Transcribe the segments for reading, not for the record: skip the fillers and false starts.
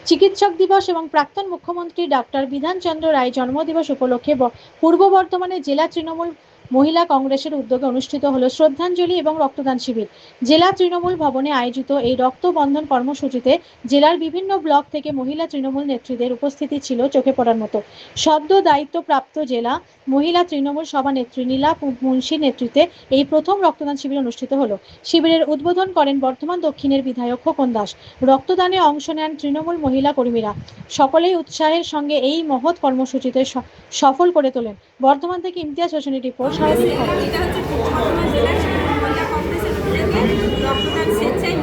চিকিৎসক দিবস এবং প্রাক্তন মুখ্যমন্ত্রী ডাক্তার বিধানচন্দ্র রায় জন্মদিবস উপলক্ষে পূর্ব বর্ধমানে জেলা তৃণমূল মহিলা কংগ্রেসের উদ্যোগে অনুষ্ঠিত হলো শ্রদ্ধাঞ্জলি এবং রক্তদান শিবির। জেলা তৃণমূল ভবনে আয়োজিত এই রক্তবন্ধন কর্মসূচিতে জেলার বিভিন্ন ব্লক থেকে মহিলা তৃণমূল নেত্রীদের উপস্থিতি ছিল চোখে পড়ার মতো। সদ্য দায়িত্বপ্রাপ্ত জেলা মহিলা তৃণমূল সভানেত্রী নীলা মুন্সির নেতৃত্বে এই প্রথম রক্তদান শিবির অনুষ্ঠিত হলো। শিবিরের উদ্বোধন করেন বর্ধমান দক্ষিণের বিধায়ক খোকন দাস। রক্তদানে অংশ নেন তৃণমূল মহিলা কর্মীরা। সকলেই উৎসাহের সঙ্গে এই মহৎ কর্মসূচিতে সফল করে তোলেন। বর্ধমান থেকে ইমতিয়াজ হোসেনের রিপোর্ট।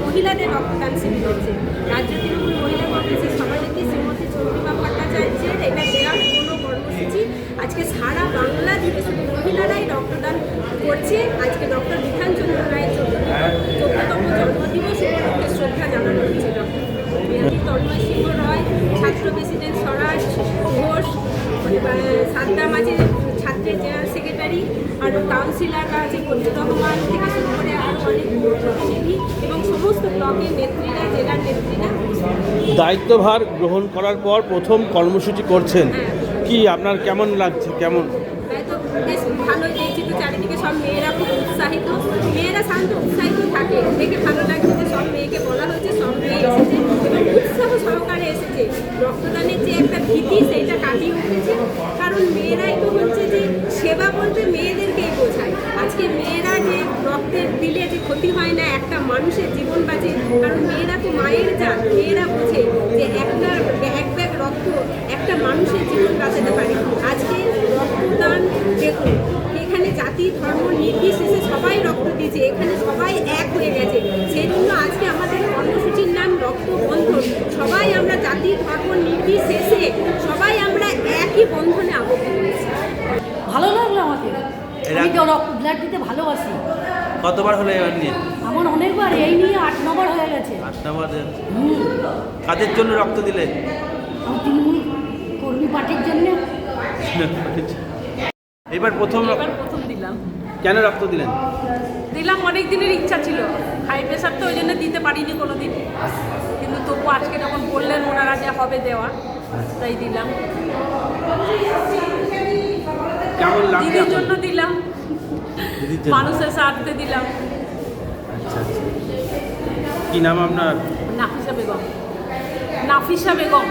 মহিলাদের রক্তদান শিবির হচ্ছে রাজ্য তৃণমূল মহিলা কংগ্রেসের সভানেত্রী শ্রীমতী চন্দ্রিমা ভট্টাচার্যের এটা জেলার কোনো কর্মসূচি। আজকে সারা বাংলা জুড়ে শুধু মহিলারাই রক্তদান করছে। আজকে ডক্টর বিধানচন্দ্র রায়ের 14তম জন্মদিবস উপলক্ষে শ্রদ্ধা জানানো হচ্ছে। তন্ময় সিংহ রয়, ছাত্র প্রেসিডেন্ট স্বরাজ ঘোষ, সাদ্দা মাঝের ছাত্রের জেনারেল সেক্রেটারি, আরও কাউন্সিলাররা আছে বন্ধু রহমান থেকে শুরু করে আরও অনেক প্রতিনিধি এবং সমস্ত ব্লকের নেত্রীরা, জেলার নেত্রীরা। দায়িত্বভার গ্রহণ করার পর প্রথম কর্মসূচি করছেন, কি আপনার কেমন লাগছে? কেমন তো বেশ ভালোই দেখছি, তো চারিদিকে সব মেয়েরা খুব উৎসাহিত, মেয়েরা শান্ত উৎসাহিত থাকে, দেখে ভালো লাগছে যে সব মেয়েকে বলা হয়েছে, সব মেয়ে এসেছে এবং উৎসাহ সহকারে এসেছে। রক্তদানের যে একটা ভীতি সেইটা কাটিয়ে উঠেছে, কারণ মেয়েরাই তো হচ্ছে যে সেবা বলতে মেয়েদেরকেই বোঝায়। আজকে মেয়েরা যে রক্তের দিলে যে ক্ষতি হয় না, একটা মানুষের জীবন বাঁচে, কারণ মেয়েরা তো মায়ের জাত। মেয়েরা বোঝে যে এক ব্যাগ রক্ত একটা মানুষের জীবন বাঁচাতে পারে। আজকে রক্তদান দেখুন, এখানে জাতি ধর্ম নির্বিশেষে সবাই রক্ত দিয়েছে, এখানে সবাই এক হয়ে গেছে। সেই জন্য আজকে আমাদের কর্মসূচির নাম রক্তবন্ধন। সবাই আমরা জাতি ধর্ম নির্বিশেষে সবাই আমরা একই বন্ধনে আবদ্ধ হয়েছি। ভালো লাগলো আমাকে, আমি তো ব্লাড দিতে ভালোবাসি। কতবার হলো এবার নিয়ে? আমার অনেকবার, এই নিয়ে 8-9 বার হয়ে গেছে। 8 বার। কাদের জন্য রক্ত দিলে? আমি তৃণমূল কর্মী পার্টির জন্য। এবার প্রথম দিলাম। কেন রক্ত দিলেন? অনেক দিনের ইচ্ছা ছিল, হাই প্রেশার তো ওই জন্য দিতে পারিনি কোনোদিন, কিন্তু তবু আজকে যখন বললেন ওনারা যে হবে দেওয়া, তাই দিলাম। কেমন লাগছে? দিদির জন্য দিলাম, মানুষের স্বার্থে দিলাম। আচ্ছা, কি নাম আপনার? নাফিসা বেগম।